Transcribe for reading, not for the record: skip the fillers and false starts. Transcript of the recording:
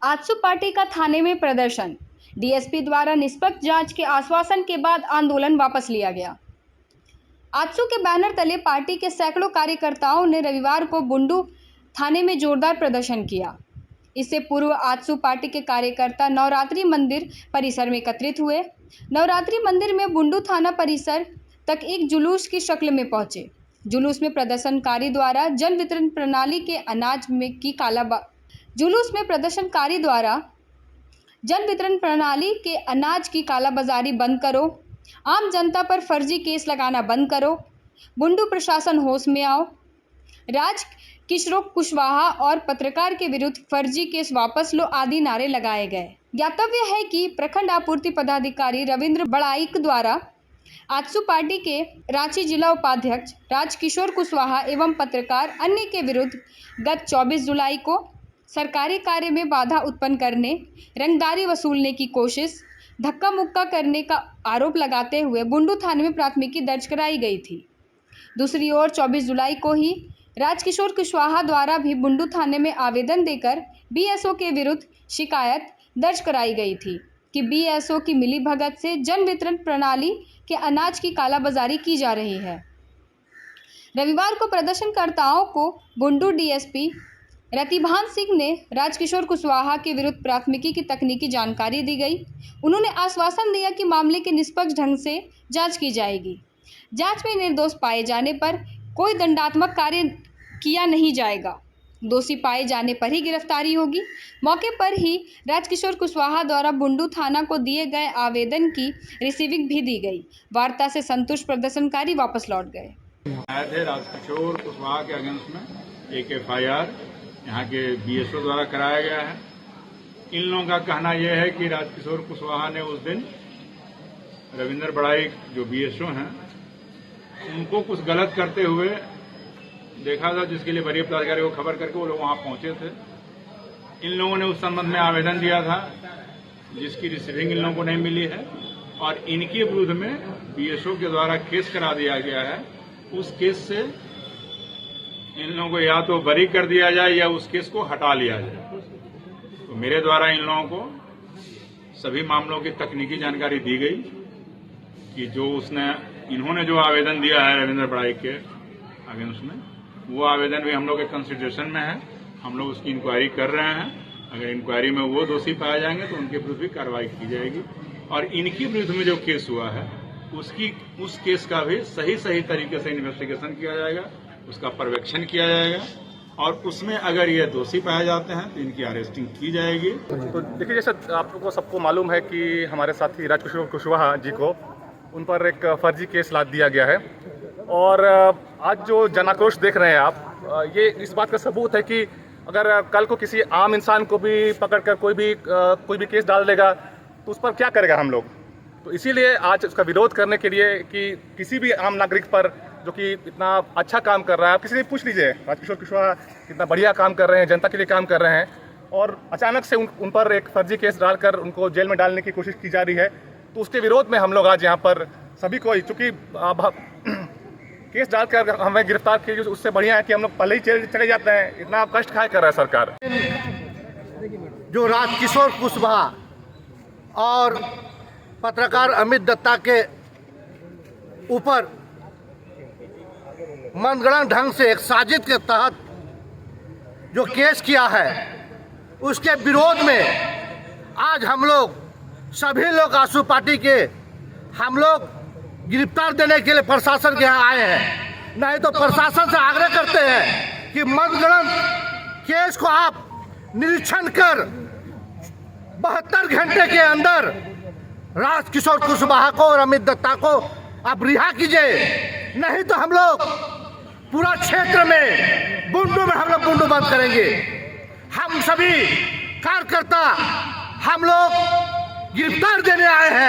AJSU party का थाने में प्रदर्शन। डीएसपी द्वारा निष्पक्ष जांच के आश्वासन के बाद आंदोलन वापस लिया गया। आजसू के बैनर तले पार्टी के सैकड़ों कार्यकर्ताओं ने रविवार को बुंडू थाने में जोरदार प्रदर्शन किया। इससे पूर्व आजसू पार्टी के कार्यकर्ता नवरात्रि मंदिर परिसर में एकत्रित हुए। नवरात्रि मंदिर में बुंडू थाना परिसर तक एक जुलूस की शक्ल में पहुंचे। जुलूस में प्रदर्शनकारी द्वारा जन वितरण प्रणाली के अनाज की कालाबाजारी बंद करो, आम जनता पर फर्जी केस लगाना बंद करो, बुंडू प्रशासन होश में आओ, राज किशोर कुशवाहा और पत्रकार के विरुद्ध फर्जी केस वापस लो आदि नारे लगाए गए। ज्ञातव्य है कि प्रखंड आपूर्ति पदाधिकारी रविंद्र बड़ाइक द्वारा आजसू पार्टी के रांची जिला उपाध्यक्ष राज किशोर कुशवाहा एवं पत्रकार अन्य के विरुद्ध गत 24 जुलाई को सरकारी कार्य में बाधा उत्पन्न करने, रंगदारी वसूलने की कोशिश, धक्का मुक्का करने का आरोप लगाते हुए बुंडू थाने में प्राथमिकी दर्ज कराई गई थी। दूसरी ओर 24 जुलाई को ही राजकिशोर कुशवाहा द्वारा भी बुंडू थाने में आवेदन देकर बीएसओ के विरुद्ध शिकायत दर्ज कराई गई थी कि बीएसओ की मिलीभगत से जन वितरण प्रणाली के अनाज की कालाबाजारी की जा रही है। रविवार को प्रदर्शनकर्ताओं को बुंडू डीएसपी रतिभान सिंह ने राजकिशोर कुशवाहा के विरुद्ध प्राथमिकी की तकनीकी जानकारी दी गई। उन्होंने आश्वासन दिया कि मामले की निष्पक्ष ढंग से जांच की जाएगी। जांच में निर्दोष पाए जाने पर कोई दंडात्मक कार्य किया नहीं जाएगा। दोषी पाए जाने पर ही गिरफ्तारी होगी। मौके पर ही राजकिशोर कुशवाहा द्वारा बुंडू थाना को दिए गए आवेदन की रिसीविंग भी दी गई। वार्ता से संतुष्ट प्रदर्शनकारी वापस लौट गए। आए थे राजकिशोर कुशवाहा के अगेंस्ट में एक एफआईआर यहाँ के बीएसओ द्वारा कराया गया है। इन लोगों का कहना यह है कि राजकिशोर कुशवाहा ने उस दिन रविंद्र बड़ाइक जो बीएसओ हैं उनको कुछ गलत करते हुए देखा था, जिसके लिए वरीय पदाधिकारी को खबर करके वो लोग वहां पहुंचे थे। इन लोगों ने उस संबंध में आवेदन दिया था जिसकी रिसीविंग इन लोगों को नहीं मिली है और इनके विरुद्ध में बीएसओ के द्वारा केस करा दिया गया है। उस केस से इन लोगों को या तो बरी कर दिया जाए या उस केस को हटा लिया जाए। तो मेरे द्वारा इन लोगों को सभी मामलों की तकनीकी जानकारी दी गई कि जो इन्होंने जो आवेदन दिया है रविंद्र बड़ाइक के अगेंस्ट में, वो आवेदन भी हम लोग के कंसिडरेशन में है। हम लोग उसकी इंक्वायरी कर रहे हैं। अगर इंक्वायरी में वो दोषी पाए जाएंगे तो उनके विरुद्ध भी कार्रवाई की जाएगी और इनके विरुद्ध में जो केस हुआ है उस केस का भी सही तरीके से इन्वेस्टिगेशन किया जाएगा, उसका पर्यवेक्षण किया जाएगा और उसमें अगर ये दोषी पाए जाते हैं तो इनकी अरेस्टिंग की जाएगी। तो देखिए, जैसे आप लोगों को सबको मालूम है कि हमारे साथी राजकिशोर कुशवाहा जी को उन पर एक फर्जी केस लाद दिया गया है और आज जो जनाक्रोश देख रहे हैं आप, ये इस बात का सबूत है कि अगर कल को किसी आम इंसान को भी पकड़कर कोई भी केस डाल देगा तो उस पर क्या करेगा हम लोग। तो इसीलिए आज उसका विरोध करने के लिए कि किसी भी आम नागरिक पर जो कि इतना अच्छा काम कर रहा है, आप किसी से पूछ लीजिए राजकिशोर कुशवाहा कितना बढ़िया काम कर रहे हैं, जनता के लिए काम कर रहे हैं और अचानक से उन पर एक फर्जी केस डालकर उनको जेल में डालने की कोशिश की जा रही है। तो उसके विरोध में हम लोग आज यहाँ पर सभी को, चूँकि केस डालकर हमें गिरफ्तार किए, उससे बढ़िया है कि हम लोग पहले ही चले जाते हैं। इतना कष्ट खाए कर रहा है सरकार। जो राजकिशोर कुशवाहा और पत्रकार अमित दत्ता के ऊपर मनगढ़ंत ढंग से एक साजिश के तहत जो केस किया है, उसके विरोध में आज हम लोग सभी लोग आजसू पार्टी के हम लोग गिरफ्तार देने के लिए प्रशासन के यहाँ आए हैं। नहीं तो प्रशासन से आग्रह करते हैं कि मनगढ़ंत केस को आप निरीक्षण कर 72 घंटे के अंदर राजकिशोर कुशवाहा को और अमित दत्ता को आप रिहा कीजिए। नहीं तो हम लोग पूरा क्षेत्र में बुंडू में हम लोग बुंडू बंद करेंगे। हम सभी कार्यकर्ता हम लोग गिरफ्तार देने आए हैं।